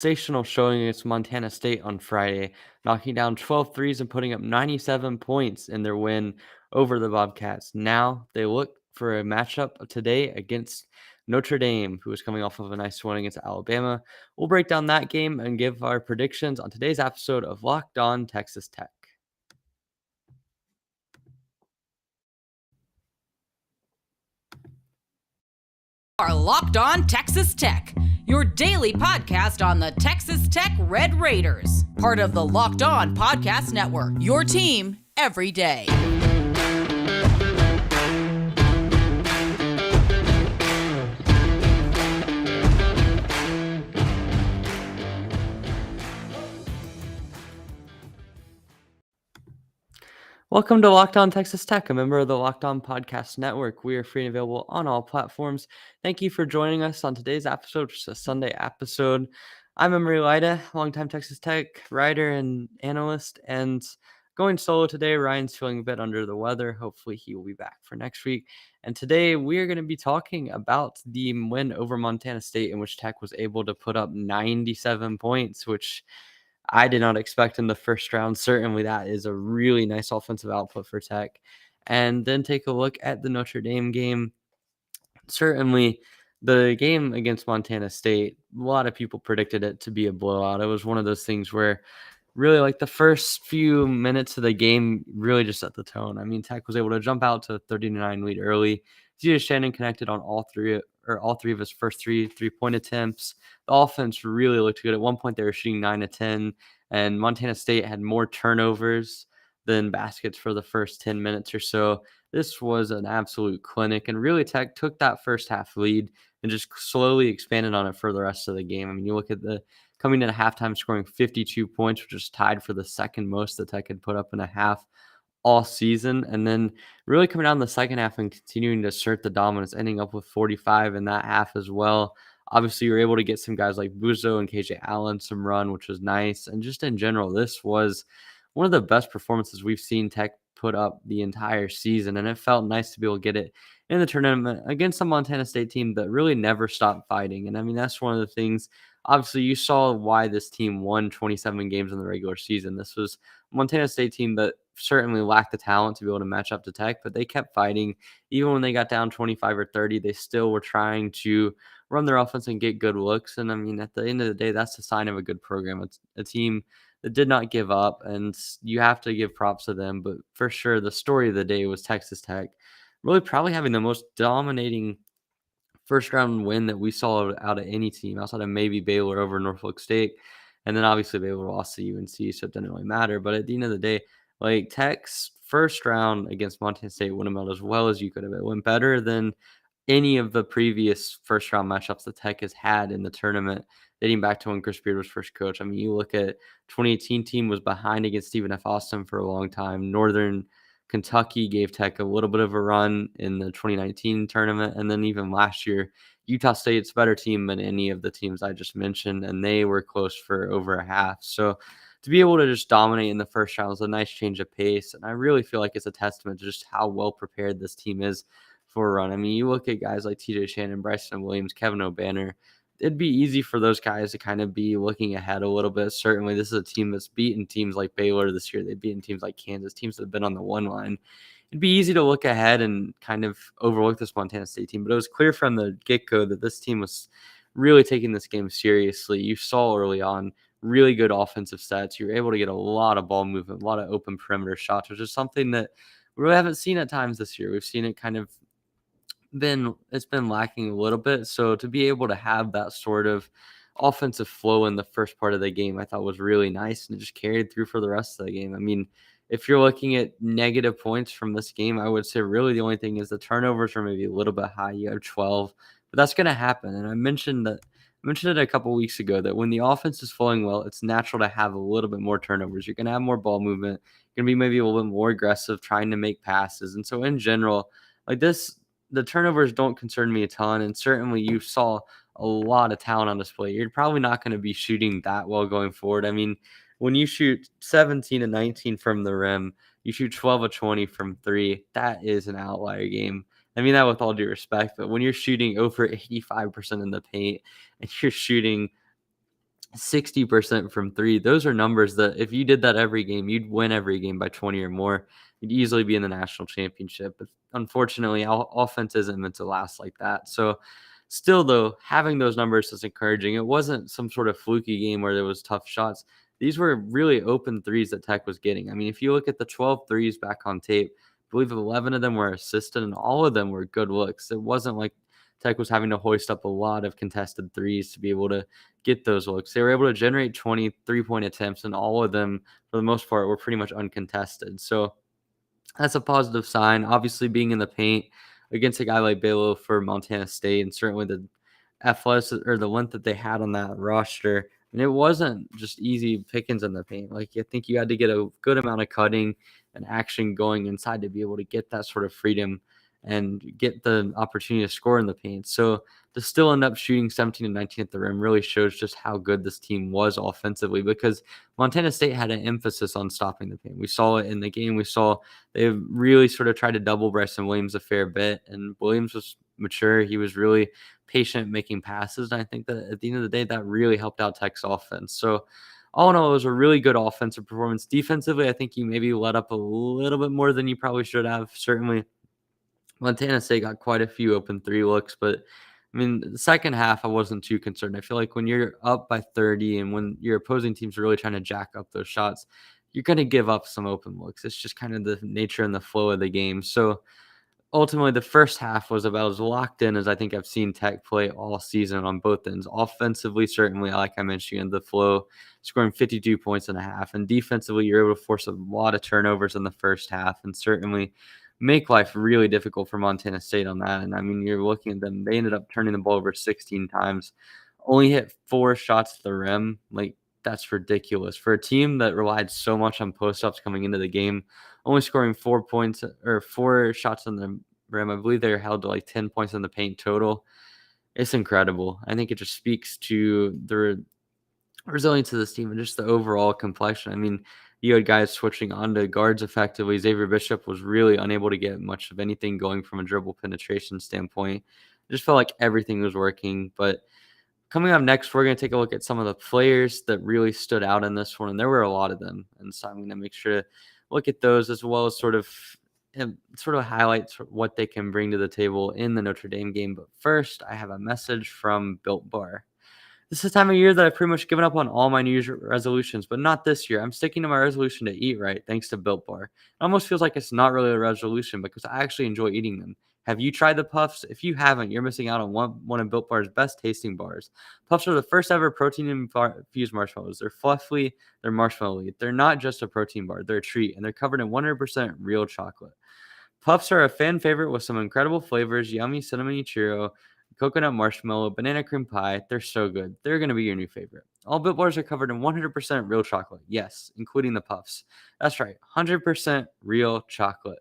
Sensational showing against Montana State on Friday, knocking down 12 threes and putting up 97 points in their win over the Bobcats. Now they look for a matchup today against Notre Dame, who is coming off of a nice win against Alabama. We'll break down that game and give our predictions on today's episode of Locked On Texas Tech. Are Locked On Texas Tech, your daily podcast on the Texas Tech Red Raiders, part of the Locked On Podcast Network, your team every day. Welcome to Locked On Texas Tech, a member of the Locked On Podcast Network. We are free and available on all platforms. Thank you for joining us on today's episode, which is a Sunday episode. I'm Emory, longtime Texas Tech writer and analyst, and going solo today. Ryan's feeling a bit under the weather. Hopefully he will be back for next week. And today we are going to be talking about the win over Montana State, in which Tech was able to put up 97 points, which I did not expect in the first round. Certainly, that is a really nice offensive output for Tech. And then take a look at the Notre Dame game. Certainly, the game against Montana State, a lot of people predicted it to be a blowout. It was one of those things where really like the first few minutes of the game really just set the tone. I mean, Tech was able to jump out to a 30-9 lead early. DJ Shannon connected on all three of his first three-point attempts. The offense really looked good. At one point, they were shooting 9 of 10, and Montana State had more turnovers than baskets for the first 10 minutes or so. This was an absolute clinic, and really Tech took that first half lead and just slowly expanded on it for the rest of the game. I mean, you look at the coming in at halftime, scoring 52 points, which was tied for the second most that Tech had put up in a half all season. And then really coming down the second half and continuing to assert the dominance, ending up with 45 in that half as well. Obviously, you were able to get some guys like Buzo and KJ Allen some run, which was nice. And just in general, this was one of the best performances we've seen Tech put up the entire season. And it felt nice to be able to get it in the tournament against a Montana State team that really never stopped fighting. And I mean, that's one of the things. Obviously, you saw why this team won 27 games in the regular season. This was a Montana State team that certainly lacked the talent to be able to match up to Tech, but they kept fighting. Even when they got down 25 or 30, they still were trying to run their offense and get good looks. And I mean, at the end of the day, that's a sign of a good program. It's a team that did not give up, and you have to give props to them. But for sure, the story of the day was Texas Tech really probably having the most dominating first round win that we saw out of any team outside of maybe Baylor over Norfolk State. And then obviously Baylor lost to UNC, so it didn't really matter. But at the end of the day, like Tech's first round against Montana State went about as well as you could have. It went better than any of the previous first round matchups that Tech has had in the tournament, dating back to when Chris Beard was first coach. I mean, you look at 2018 team was behind against Stephen F. Austin for a long time. Northern Kentucky gave Tech a little bit of a run in the 2019 tournament. And then even last year, Utah State's a better team than any of the teams I just mentioned, and they were close for over a half. So to be able to just dominate in the first round was a nice change of pace. And I really feel like it's a testament to just how well prepared this team is for a run. I mean, you look at guys like TJ Shannon, Bryson Williams, Kevin O'Banner. It'd be easy for those guys to kind of be looking ahead a little bit. Certainly, this is a team that's beaten teams like Baylor this year. They've beaten teams like Kansas, teams that have been on the one line. It'd be easy to look ahead and kind of overlook this Montana State team, but it was clear from the get-go that this team was really taking this game seriously. You saw early on really good offensive sets. You were able to get a lot of ball movement, a lot of open perimeter shots, which is something that we really haven't seen at times this year. We've seen it kind of it's been lacking a little bit. So to be able to have that sort of offensive flow in the first part of the game, I thought was really nice, and it just carried through for the rest of the game. I mean, if you're looking at negative points from this game, I would say really the only thing is the turnovers are maybe a little bit high. You have 12, but that's going to happen. And I mentioned it a couple weeks ago that when the offense is flowing well, it's natural to have a little bit more turnovers. You're going to have more ball movement. You're going to be maybe a little bit more aggressive trying to make passes. And so in general, like this, the turnovers don't concern me a ton. And certainly you saw a lot of talent on display. You're probably not going to be shooting that well going forward. I mean, when you shoot 17 and 19 from the rim, you shoot 12 of 20 from three, that is an outlier game. I mean that with all due respect, but when you're shooting over 85% in the paint and you're shooting 60% from three. Those are numbers that if you did that every game, you'd win every game by 20 or more. You'd easily be in the national championship. But unfortunately, offense isn't meant to last like that. So still, though, having those numbers is encouraging. It wasn't some sort of fluky game where there was tough shots. These were really open threes that Tech was getting. I mean, if you look at the 12 threes back on tape, I believe 11 of them were assisted and all of them were good looks. It wasn't like Tech was having to hoist up a lot of contested threes to be able to get those looks. They were able to generate 20 3-point attempts, and all of them, for the most part, were pretty much uncontested. So that's a positive sign. Obviously, being in the paint against a guy like Baylor for Montana State, and certainly the athleticism or the length that they had on that roster. And it wasn't just easy pickings in the paint. Like, I think you had to get a good amount of cutting and action going inside to be able to get that sort of freedom and get the opportunity to score in the paint. So to still end up shooting 17 and 19 at the rim really shows just how good this team was offensively, because Montana State had an emphasis on stopping the paint. We saw it in the game. We saw they really sort of tried to double Bryson Williams a fair bit, and Williams was mature. He was really patient making passes, and I think that at the end of the day, that really helped out Tech's offense. So all in all, it was a really good offensive performance. Defensively, I think you maybe let up a little bit more than you probably should have. Certainly, Montana State got quite a few open three looks, but I mean, the second half, I wasn't too concerned. I feel like when you're up by 30 and when your opposing teams are really trying to jack up those shots, you're going to give up some open looks. It's just kind of the nature and the flow of the game. So ultimately, the first half was about as locked in as I think I've seen Tech play all season on both ends. Offensively, certainly, like I mentioned, the flow, scoring 52 points and a half. And defensively, you're able to force a lot of turnovers in the first half and certainly make life really difficult for Montana State on that. And I mean, you're looking at them, they ended up turning the ball over 16 times, only hit 4 shots at the rim. Like, that's ridiculous for a team that relied so much on post-ups coming into the game, only scoring 4 points or 4 shots on the rim. I believe they're held to like 10 points in the paint total. It's incredible. I think it just speaks to the resilience of this team and just the overall complexion. I mean, you had guys switching onto guards effectively. Xavier Bishop was really unable to get much of anything going from a dribble penetration standpoint. I just felt like everything was working. But coming up next, we're going to take a look at some of the players that really stood out in this one, and there were a lot of them. And so I'm going to make sure to look at those as well as sort of highlight what they can bring to the table in the Notre Dame game. But first, I have a message from Built Bar. This is the time of year that I've pretty much given up on all my New Year's resolutions, but not this year. I'm sticking to my resolution to eat right, thanks to Built Bar. It almost feels like it's not really a resolution because I actually enjoy eating them. Have you tried the Puffs? If you haven't, you're missing out on one of Built Bar's best tasting bars. Puffs are the first ever protein-infused marshmallows. They're fluffy, they're marshmallowy. They're not just a protein bar, they're a treat, and they're covered in 100% real chocolate. Puffs are a fan favorite with some incredible flavors: yummy cinnamon churro, coconut marshmallow, banana cream pie. They're so good. They're going to be your new favorite. All Built Bars are covered in 100% real chocolate. Yes, including the Puffs. That's right, 100% real chocolate.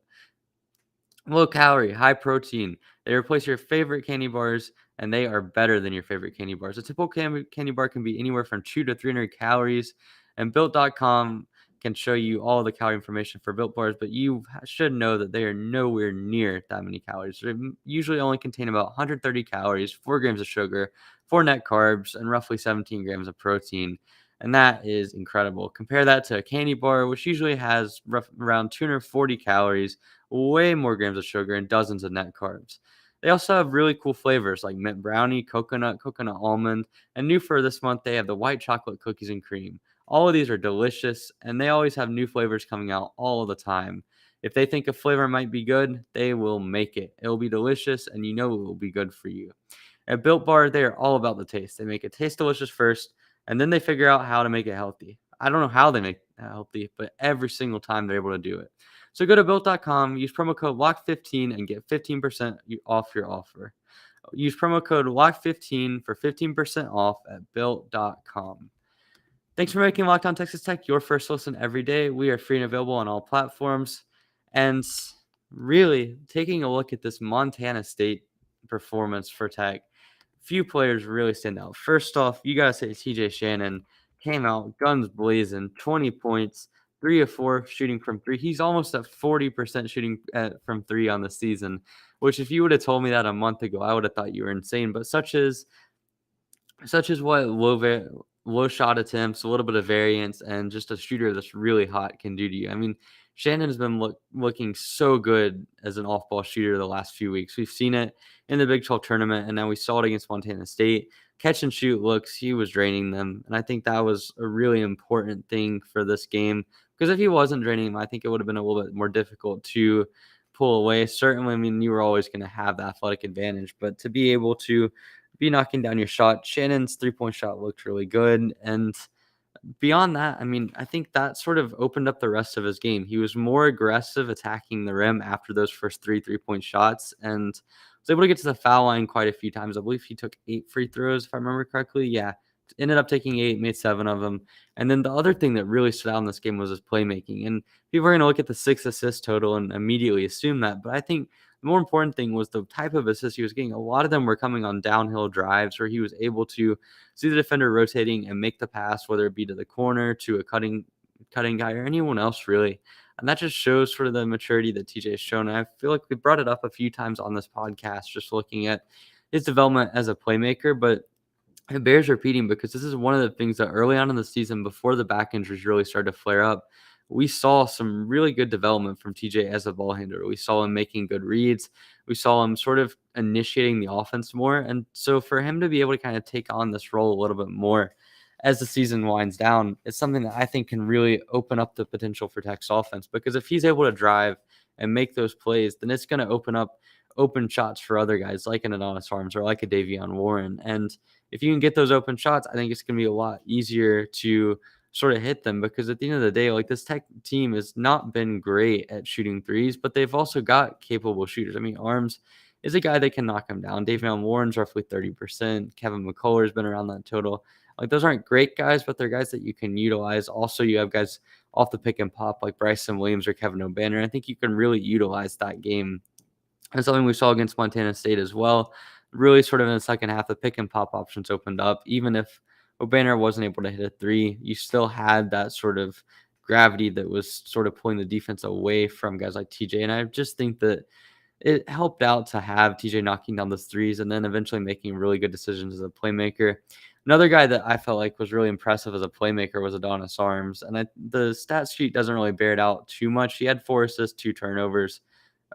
Low calorie, high protein. They replace your favorite candy bars, and they are better than your favorite candy bars. A typical candy bar can be anywhere from 200 to 300 calories, and Built.com can show you all the calorie information for Built Bars, but you should know that they are nowhere near that many calories. They usually only contain about 130 calories, 4 grams of sugar, 4 net carbs, and roughly 17 grams of protein. And that is incredible. Compare that to a candy bar, which usually has around 240 calories, way more grams of sugar, and dozens of net carbs. They also have really cool flavors like mint brownie, coconut almond, and new for this month, they have the white chocolate cookies and cream. All of these are delicious, and they always have new flavors coming out all of the time. If they think a flavor might be good, they will make it. It will be delicious, and you know it will be good for you. At Built Bar, they are all about the taste. They make it taste delicious first, and then they figure out how to make it healthy. I don't know how they make it healthy, but every single time they're able to do it. So go to Built.com, use promo code LOCK15 and get 15% off your offer. Use promo code LOCK15 for 15% off at Built.com. Thanks for making Locked On Texas Tech your first listen every day. We are free and available on all platforms. And really, taking a look at this Montana State performance for Tech, few players really stand out. First off, you got to say TJ Shannon came out guns blazing, 20 points, 3 of 4 shooting from 3. He's almost at 40% shooting from 3 on the season, which if you would have told me that a month ago, I would have thought you were insane. But such is what low shot attempts, a little bit of variance, and just a shooter that's really hot can do to you. I mean, Shannon has been looking so good as an off-ball shooter the last few weeks. We've seen it in the Big 12 tournament, and now we saw it against Montana State. Catch and shoot looks, he was draining them, and I think that was a really important thing for this game, because if he wasn't draining them, I think it would have been a little bit more difficult to pull away. Certainly, I mean, you were always going to have the athletic advantage, but to be able to be knocking down your shot, Shannon's three-point shot looked really good, and beyond that, I mean, I think that sort of opened up the rest of his game. He was more aggressive attacking the rim after those first three-point shots, and was able to get to the foul line quite a few times. I believe he took 8 free throws, if I remember correctly. Yeah, ended up taking 8, made 7 of them. And then the other thing that really stood out in this game was his playmaking. And people are going to look at the 6 assist total and immediately assume that, but I think the more important thing was the type of assists he was getting. A lot of them were coming on downhill drives where he was able to see the defender rotating and make the pass, whether it be to the corner, to a cutting guy, or anyone else really. And that just shows sort of the maturity that TJ has shown. And I feel like we brought it up a few times on this podcast, just looking at his development as a playmaker, but it bears repeating because this is one of the things that early on in the season, before the back injuries really started to flare up, we saw some really good development from TJ as a ball handler. We saw him making good reads. We saw him sort of initiating the offense more. And so for him to be able to kind of take on this role a little bit more as the season winds down, it's something that I think can really open up the potential for Tech's offense, because if he's able to drive and make those plays, then it's going to open up open shots for other guys like an Adonis Arms or like a Davion Warren. And if you can get those open shots, I think it's going to be a lot easier to sort of hit them, because at the end of the day, like, this Tech team has not been great at shooting threes, but they've also got capable shooters. I mean, Arms is a guy that can knock him down. Davion Warren's roughly 30%. Kevin McCullough's been around that total. Like, those aren't great guys, but they're guys that you can utilize. Also, you have guys off the pick and pop like Bryson Williams or Kevin O'Banner. I think you can really utilize that game. And something we saw against Montana State as well. Really sort of in the second half, the pick and pop options opened up. Even if O'Banner wasn't able to hit a three, you still had that sort of gravity that was sort of pulling the defense away from guys like TJ. And I just think that it helped out to have TJ knocking down those threes and then eventually making really good decisions as a playmaker. Another guy that I felt like was really impressive as a playmaker was Adonis Arms. And the stat sheet doesn't really bear it out too much. He had 4 assists, 2 turnovers,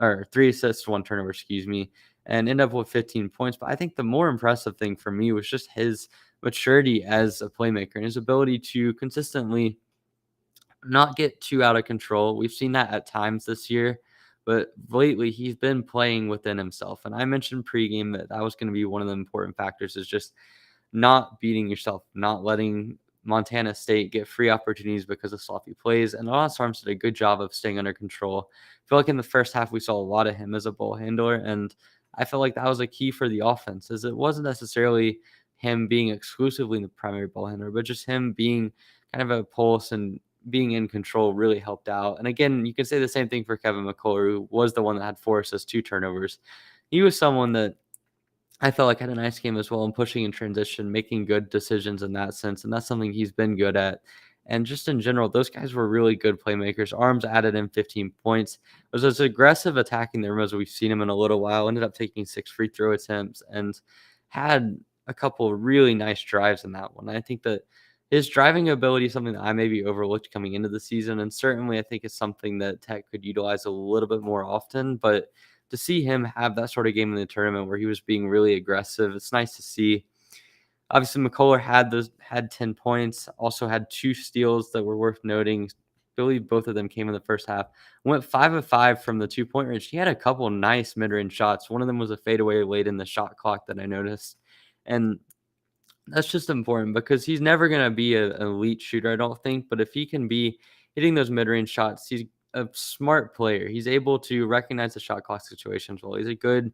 or 3 assists, 1 turnover, excuse me, and ended up with 15 points. But I think the more impressive thing for me was just his maturity as a playmaker and his ability to consistently not get too out of control. We've seen that at times this year, but lately he's been playing within himself. And I mentioned pregame that was going to be one of the important factors, is just not beating yourself, not letting Montana State get free opportunities because of sloppy plays. And Adonis Arms did a good job of staying under control. I feel like in the first half, we saw a lot of him as a ball handler. And I felt like that was a key for the offense, as it wasn't necessarily him being exclusively the primary ball handler, but just him being kind of a pulse and being in control really helped out. And again, you can say the same thing for Kevin McCullough, who was the one that had 4 assists, 2 turnovers. He was someone that I felt like had a nice game as well in pushing in transition, making good decisions in that sense. And that's something he's been good at. And just in general, those guys were really good playmakers. Arms added in 15 points. Was as aggressive attacking the rim as we've seen him in a little while. Ended up taking 6 free throw attempts and had a couple of really nice drives in that one. I think that his driving ability is something that I maybe overlooked coming into the season. And certainly I think it's something that Tech could utilize a little bit more often. But to see him have that sort of game in the tournament where he was being really aggressive, it's nice to see. Obviously, McCullough had 10 points, also had 2 steals that were worth noting. I believe both of them came in the first half. Went 5 of 5 from the 2-point range. He had a couple nice mid-range shots. One of them was a fadeaway late in the shot clock that I noticed. And that's just important because he's never going to be an elite shooter, I don't think. But if he can be hitting those mid-range shots, he's a smart player. He's able to recognize the shot clock situations well. He's a good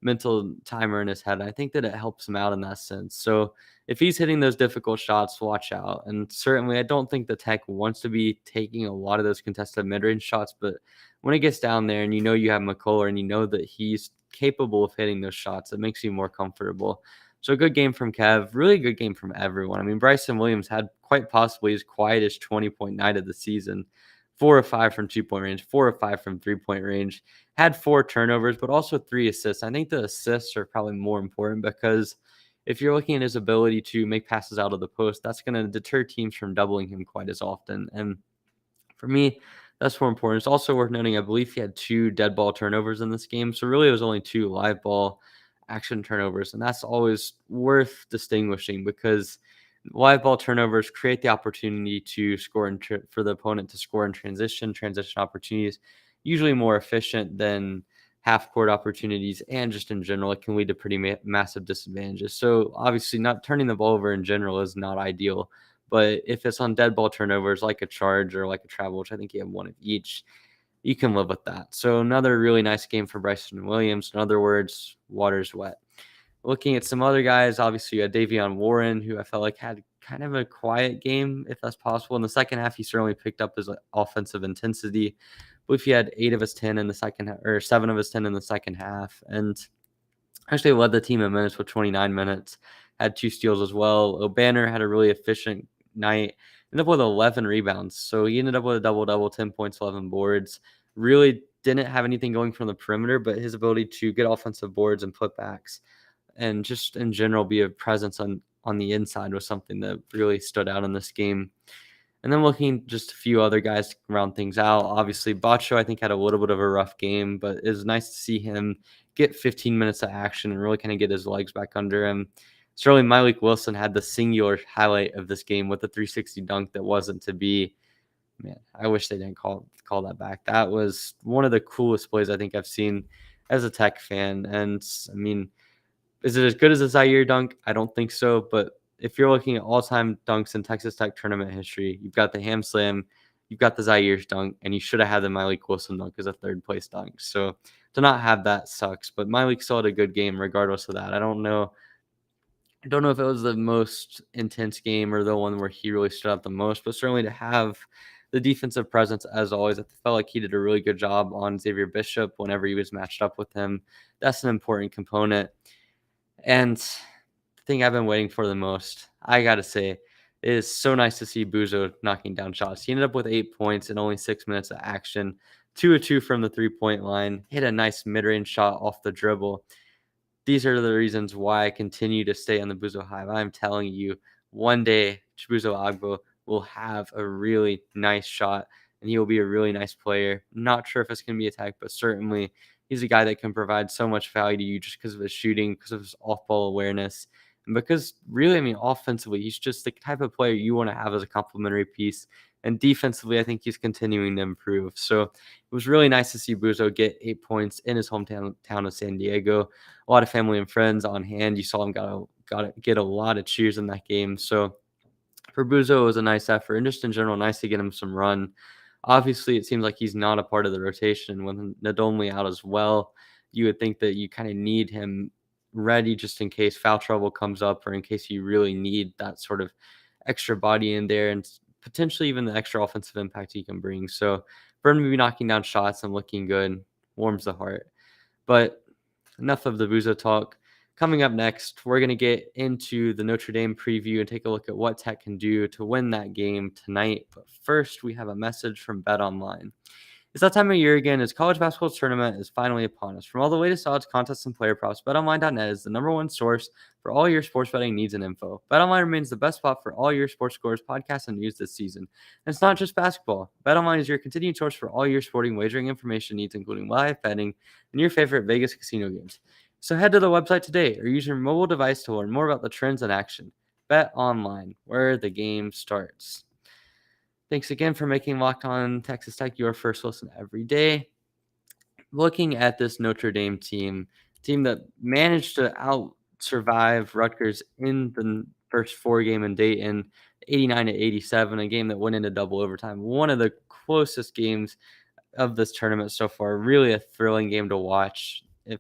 mental timer in his head. I think that it helps him out in that sense. So if he's hitting those difficult shots, watch out. And certainly I don't think the Tech wants to be taking a lot of those contested mid-range shots, but when it gets down there and you know you have McCullough and you know that he's capable of hitting those shots, it makes you more comfortable. So a good game from Kev, really good game from everyone. I mean, Bryson Williams had quite possibly his quietest 20-point night of the season. 4 of 5 from 2-point range, 4 of 5 from 3-point range, had 4 turnovers, but also 3 assists. I think the assists are probably more important because if you're looking at his ability to make passes out of the post, that's going to deter teams from doubling him quite as often. And for me, that's more important. It's also worth noting, I believe he had 2 dead ball turnovers in this game. So really, it was only 2 live ball action turnovers. And that's always worth distinguishing because live ball turnovers create the opportunity to score for the opponent to score in transition opportunities, usually more efficient than half court opportunities. And just in general, it can lead to pretty massive disadvantages. So obviously, not turning the ball over in general is not ideal. But if it's on dead ball turnovers like a charge or like a travel, which I think you have one of each, you can live with that. So another really nice game for Bryson Williams. In other words, water's wet. Looking at some other guys, obviously you had Davion Warren, who I felt like had kind of a quiet game, if that's possible. In the second half, he certainly picked up his offensive intensity. I believe he had 8 of his 10 in the second half, or 7 of his 10 in the second half. And actually led the team in minutes with 29 minutes, had 2 steals as well. O'Banner had a really efficient night, ended up with 11 rebounds. So he ended up with a double-double, 10 points, 11 boards. Really didn't have anything going from the perimeter, but his ability to get offensive boards and putbacks and just in general be a presence on the inside was something that really stood out in this game. And then looking just a few other guys to round things out. Obviously, Bacho, I think, had a little bit of a rough game, but it was nice to see him get 15 minutes of action and really kind of get his legs back under him. Certainly, Malik Wilson had the singular highlight of this game with a 360 dunk that wasn't to be. Man, I wish they didn't call that back. That was one of the coolest plays I think I've seen as a Tech fan. And, I mean, is it as good as a Zaire dunk? I don't think so, but if you're looking at all-time dunks in Texas Tech tournament history, you've got the ham slam, you've got the Zaire's dunk, and you should have had the Malik Wilson dunk as a third-place dunk. So to not have that sucks, but Malik still had a good game regardless of that. I don't know if it was the most intense game or the one where he really stood out the most, but certainly to have the defensive presence, as always, I felt like he did a really good job on Xavier Bishop whenever he was matched up with him. That's an important component. And the thing I've been waiting for the most, I got to say, it is so nice to see Buzo knocking down shots. He ended up with 8 points in only 6 minutes of action, 2 of 2 from the three-point line, hit a nice mid-range shot off the dribble. These are the reasons why I continue to stay on the Buzo Hive. I'm telling you, one day Chibuzo Agbo will have a really nice shot, and he will be a really nice player. Not sure if it's going to be a Tech, but certainly he's a guy that can provide so much value to you just because of his shooting, because of his off-ball awareness, and because really, I mean, offensively, he's just the type of player you want to have as a complementary piece. And defensively, I think he's continuing to improve. So it was really nice to see Buzo get 8 points in his hometown of San Diego. A lot of family and friends on hand. You saw him got to get a lot of cheers in that game. So for Buzo, it was a nice effort. And just in general, nice to get him some run. Obviously, it seems like he's not a part of the rotation. With Nadomli out as well, you would think that you kind of need him ready just in case foul trouble comes up or in case you really need that sort of extra body in there and potentially even the extra offensive impact he can bring. So for him to be knocking down shots and looking good warms the heart. But enough of the Buzo talk. Coming up next, we're going to get into the Notre Dame preview and take a look at what Tech can do to win that game tonight. But first, we have a message from BetOnline. It's that time of year again as college basketball tournament is finally upon us. From all the latest odds, contests, and player props, BetOnline.net is the #1 source for all your sports betting needs and info. BetOnline remains the best spot for all your sports scores, podcasts, and news this season. And it's not just basketball. BetOnline is your continued source for all your sporting wagering information needs, including live betting and your favorite Vegas casino games. So head to the website today or use your mobile device to learn more about the trends in action. BetOnline, where the game starts. Thanks again for making Locked On Texas Tech your first listen every day. Looking at this Notre Dame team that managed to out-survive Rutgers in the first 4 game in Dayton, 89-87, a game that went into double overtime. One of the closest games of this tournament so far. Really a thrilling game to watch. If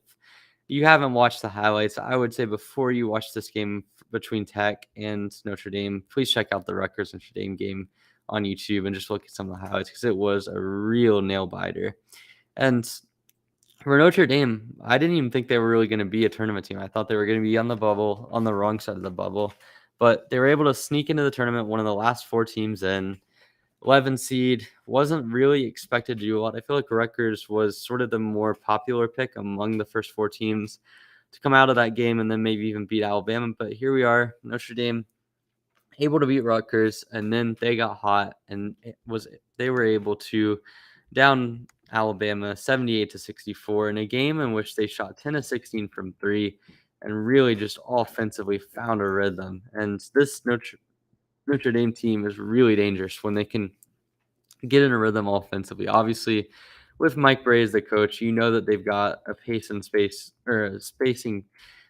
you haven't watched the highlights, I would say before you watch this game between Tech and Notre Dame, please check out the Rutgers Notre Dame game on YouTube and just look at some of the highlights because it was a real nail biter. And for Notre Dame, I didn't even think they were really going to be a tournament team. I thought they were going to be on the bubble, on the wrong side of the bubble, but they were able to sneak into the tournament, one of the last 4 teams in. 11 seed, wasn't really expected to do a lot. I feel like Rutgers was sort of the more popular pick among the first 4 teams. to come out of that game and then maybe even beat Alabama. But here we are, Notre Dame able to beat Rutgers, and then they got hot, and they were able to down Alabama 78-64 in a game in which they shot 10 of 16 from three and really just offensively found a rhythm. And this Notre Dame team is really dangerous when they can get in a rhythm offensively. Obviously, with Mike Brey as the coach, you know that they've got a pace and space or a spacing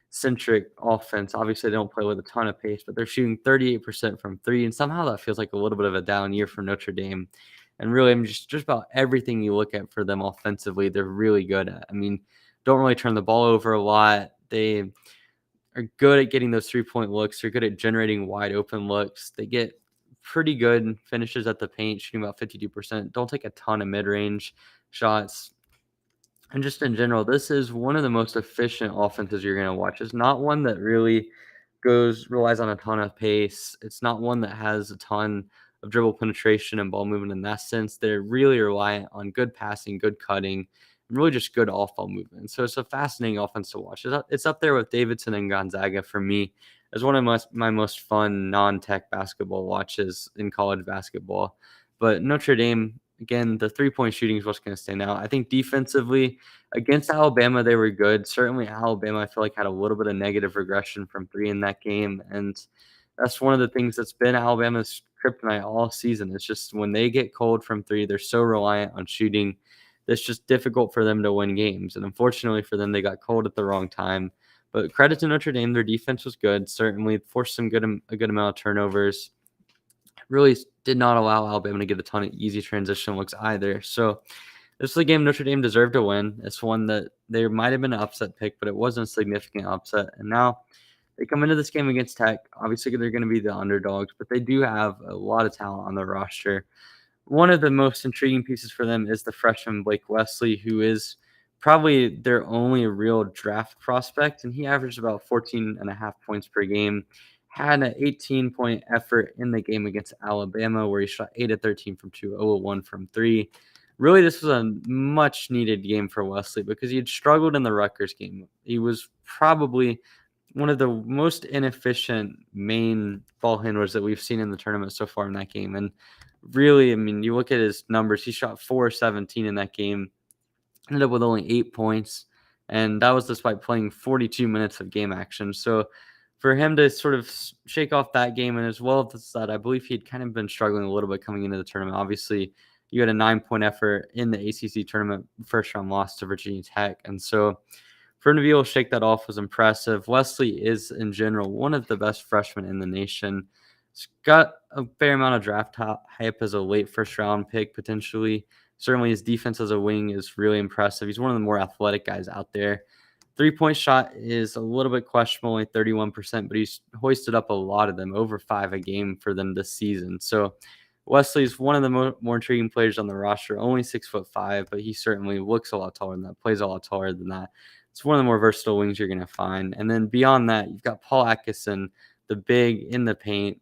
centric offense. Obviously, they don't play with a ton of pace, but they're shooting 38% from three, and somehow that feels like a little bit of a down year for Notre Dame. And really, I'm just about everything you look at for them offensively, they're really good at. I mean, don't really turn the ball over a lot. They are good at getting those 3-point looks. They're good at generating wide open looks. They get pretty good finishes at the paint, shooting about 52%. Don't take a ton of mid-range shots. And just in general, this is one of the most efficient offenses you're going to watch. It's not one that really relies on a ton of pace. It's not one that has a ton of dribble penetration and ball movement in that sense. They're really reliant on good passing, good cutting, and really just good off-ball movement. So it's a fascinating offense to watch. It's up there with Davidson and Gonzaga for me as one of my most fun non-tech basketball watches in college basketball. But Notre Dame, again, the three-point shooting is what's going to stand out. I think defensively, against Alabama, they were good. Certainly, Alabama, I feel like, had a little bit of negative regression from three in that game. And that's one of the things that's been Alabama's kryptonite all season. It's just when they get cold from three, they're so reliant on shooting. It's just difficult for them to win games. And unfortunately for them, they got cold at the wrong time. But credit to Notre Dame, their defense was good. Certainly forced a good amount of turnovers. Really did not allow Alabama to get a ton of easy transition looks either. So this is a game Notre Dame deserved to win. It's one that there might have been an upset pick, but it wasn't a significant upset. And now they come into this game against Tech. Obviously, they're going to be the underdogs, but they do have a lot of talent on the roster. One of the most intriguing pieces for them is the freshman Blake Wesley, who is probably their only real draft prospect, and he averaged about 14.5 points per game. Had an 18-point effort in the game against Alabama, where he shot 8 of 13 from 2, 0 of 1 from 3. Really, this was a much-needed game for Wesley because he had struggled in the Rutgers game. He was probably one of the most inefficient main ball handlers that we've seen in the tournament so far in that game. And really, I mean, you look at his numbers, he shot 4-17 in that game, ended up with only 8 points, and that was despite playing 42 minutes of game action. So for him to sort of shake off that game, and as well as that, I believe he'd kind of been struggling a little bit coming into the tournament. Obviously, you had a 9-point effort in the ACC tournament, first-round loss to Virginia Tech, and so for him to be able to shake that off was impressive. Wesley is, in general, one of the best freshmen in the nation. He's got a fair amount of draft hype as a late first-round pick, potentially. Certainly, his defense as a wing is really impressive. He's one of the more athletic guys out there. Three-point shot is a little bit questionable, only 31%, but he's hoisted up a lot of them, over 5 a game for them this season. So Wesley's one of the more intriguing players on the roster, only 6'5", but he certainly looks a lot taller than that, plays a lot taller than that. It's one of the more versatile wings you're going to find. And then beyond that, you've got Paul Atkinson, the big in the paint.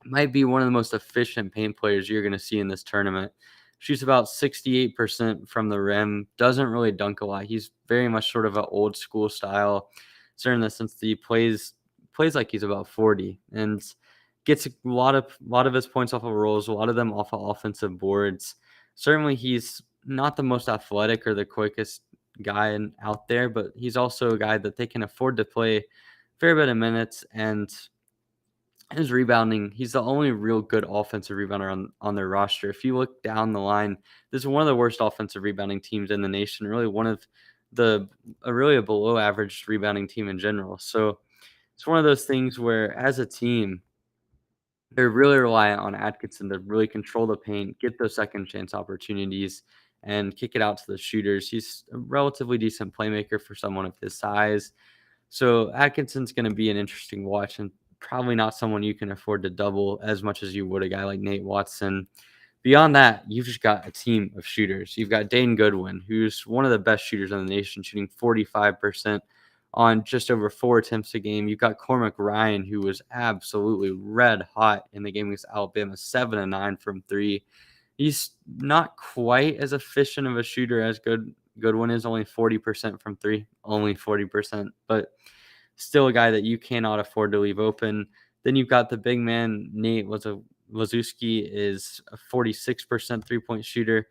Might be one of the most efficient paint players you're going to see in this tournament. Shoots about 68% from the rim. Doesn't really dunk a lot. He's very much sort of an old school style, certainly in the sense that he plays like he's about 40 and gets a lot of his points off of rolls, a lot of them off of offensive boards. Certainly, he's not the most athletic or the quickest guy out there, but he's also a guy that they can afford to play a fair bit of minutes. And his rebounding, he's the only real good offensive rebounder on their roster. If you look down the line, this is one of the worst offensive rebounding teams in the nation, really a below average rebounding team in general. So it's one of those things where as a team, they're really reliant on Atkinson to really control the paint, get those second chance opportunities, and kick it out to the shooters. He's a relatively decent playmaker for someone of his size. So Atkinson's going to be an interesting watch and probably not someone you can afford to double as much as you would a guy like Nate Watson. Beyond that, you've just got a team of shooters. You've got Dane Goodwin, who's one of the best shooters in the nation, shooting 45% on just over 4 attempts a game. You've got Cormac Ryan, who was absolutely red hot in the game against Alabama, 7-9 from 3. He's not quite as efficient of a shooter as good one is, only 40% from three, only 40%, but still a guy that you cannot afford to leave open. Then you've got the big man, Nate Wazowski, is a 46% three-point shooter.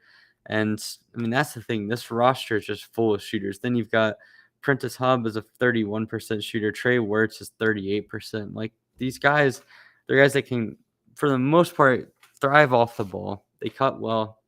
And I mean, that's the thing. This roster is just full of shooters. Then you've got Prentice Hub is a 31% shooter. Trey Wirtz is 38%. Like, these guys, they're guys that can, for the most part, thrive off the ball. They cut well,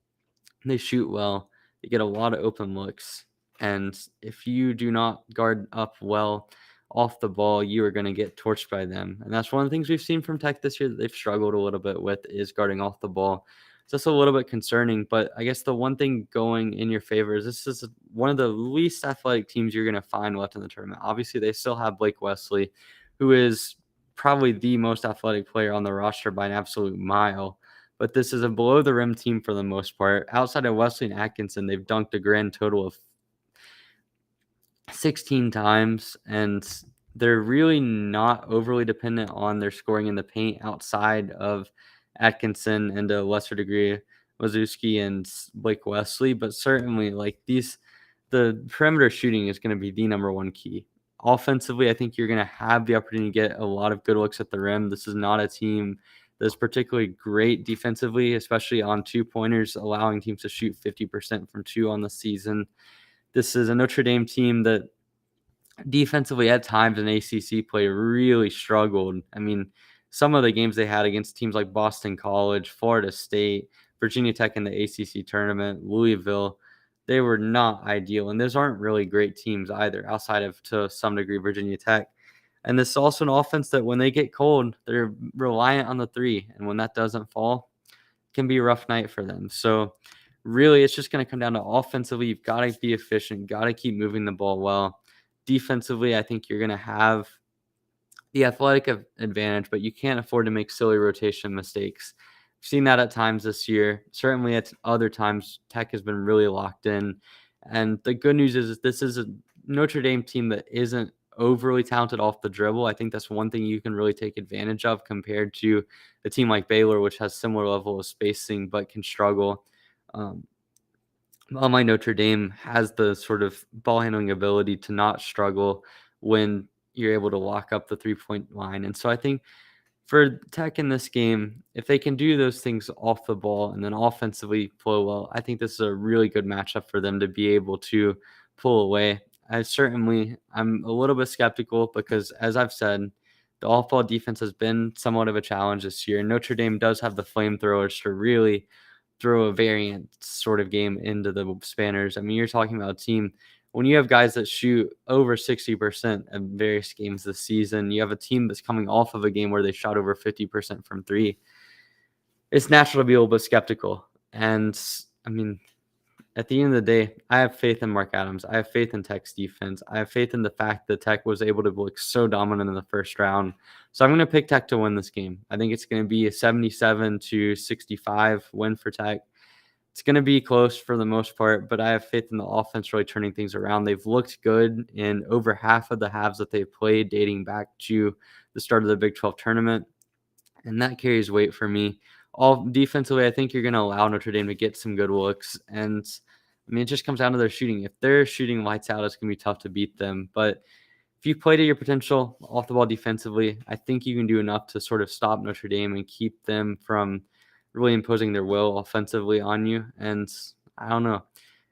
they shoot well, they get a lot of open looks. And if you do not guard up well off the ball, you are going to get torched by them. And that's one of the things we've seen from Tech this year that they've struggled a little bit with, is guarding off the ball. So that's a little bit concerning. But I guess the one thing going in your favor is this is one of the least athletic teams you're going to find left in the tournament. Obviously, they still have Blake Wesley, who is probably the most athletic player on the roster by an absolute mile. But this is a below the rim team for the most part. Outside of Wesley and Atkinson, they've dunked a grand total of 16 times, and they're really not overly dependent on their scoring in the paint outside of Atkinson and a lesser degree Wazowski and Blake Wesley. But certainly, like, the perimeter shooting is going to be the number one key. Offensively, I think you're going to have the opportunity to get a lot of good looks at the rim. This is not a team that's particularly great defensively, especially on two-pointers, allowing teams to shoot 50% from two on the season. This is a Notre Dame team that defensively at times in ACC play really struggled. I mean, some of the games they had against teams like Boston College, Florida State, Virginia Tech in the ACC tournament, Louisville, they were not ideal. And those aren't really great teams either, outside of, to some degree, Virginia Tech. And this is also an offense that when they get cold, they're reliant on the three. And when that doesn't fall, it can be a rough night for them. So really, it's just going to come down to offensively. You've got to be efficient, got to keep moving the ball well. Defensively, I think you're going to have the athletic advantage, but you can't afford to make silly rotation mistakes. We've seen that at times this year. Certainly at other times, Tech has been really locked in. And the good news is this is a Notre Dame team that isn't overly talented off the dribble. I think that's one thing you can really take advantage of compared to a team like Baylor, which has similar level of spacing but can struggle. Unlike Notre Dame, has the sort of ball handling ability to not struggle when you're able to lock up the three-point line. And so I think for Tech in this game, if they can do those things off the ball and then offensively play well, I think this is a really good matchup for them to be able to pull away. I'm a little bit skeptical because, as I've said, the off-ball defense has been somewhat of a challenge this year. Notre Dame does have the flamethrowers to really throw a variant sort of game into the Spanners. I mean, you're talking about a team, when you have guys that shoot over 60% in various games this season, you have a team that's coming off of a game where they shot over 50% from three. It's natural to be a little bit skeptical. And I mean, at the end of the day, I have faith in Mark Adams. I have faith in Tech's defense. I have faith in the fact that Tech was able to look so dominant in the first round. So I'm going to pick Tech to win this game. I think it's going to be a 77-65 win for Tech. It's going to be close for the most part, but I have faith in the offense really turning things around. They've looked good in over half of the halves that they've played dating back to the start of the Big 12 tournament, and that carries weight for me. All defensively, I think you're going to allow Notre Dame to get some good looks, and I mean, it just comes down to their shooting. If they're shooting lights out, it's going to be tough to beat them, but if you play to your potential off the ball defensively, I think you can do enough to sort of stop Notre Dame and keep them from really imposing their will offensively on you. And I don't know.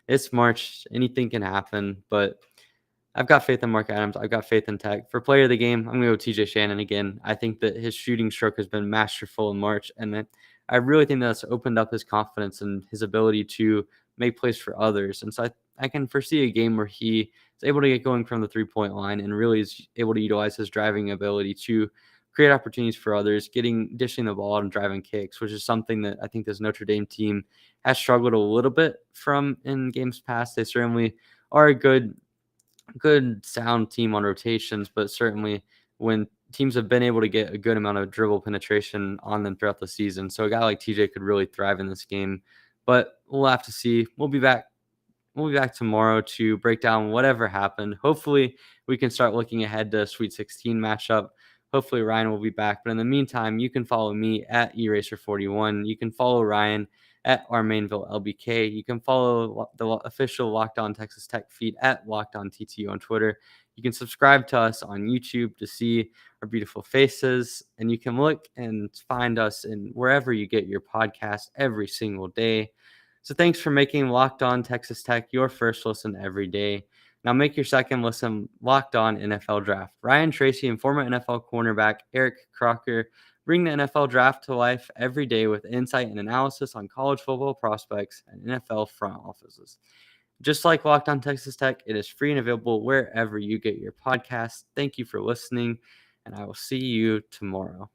It's March. Anything can happen, but I've got faith in Mark Adams. I've got faith in Tech. For player of the game, I'm going to go TJ Shannon again. I think that his shooting stroke has been masterful in March, and I really think that's opened up his confidence and his ability to make plays for others. And so I can foresee a game where he is able to get going from the three-point line and really is able to utilize his driving ability to create opportunities for others, dishing the ball out and driving kicks, which is something that I think this Notre Dame team has struggled a little bit from in games past. They certainly are a good sound team on rotations, but certainly when teams have been able to get a good amount of dribble penetration on them throughout the season. So a guy like TJ could really thrive in this game, but we'll have to see. We'll be back tomorrow to break down whatever happened. Hopefully we can start looking ahead to a Sweet 16 matchup Hopefully Ryan will be back. But in the meantime, you can follow me at eraser41. You can follow Ryan at ourmainvillelbk. You can follow the official Locked On Texas Tech feed at Locked On TTU on Twitter. You can subscribe to us on YouTube to see our beautiful faces, and you can look and find us in wherever you get your podcast every single day. So thanks for making Locked On Texas Tech your first listen every day. Now make your second listen Locked On NFL Draft. Ryan Tracy and former NFL cornerback Eric Crocker bring the NFL Draft to life every day with insight and analysis on college football prospects and NFL front offices. Just like Locked On Texas Tech, it is free and available wherever you get your podcasts. Thank you for listening, and I will see you tomorrow.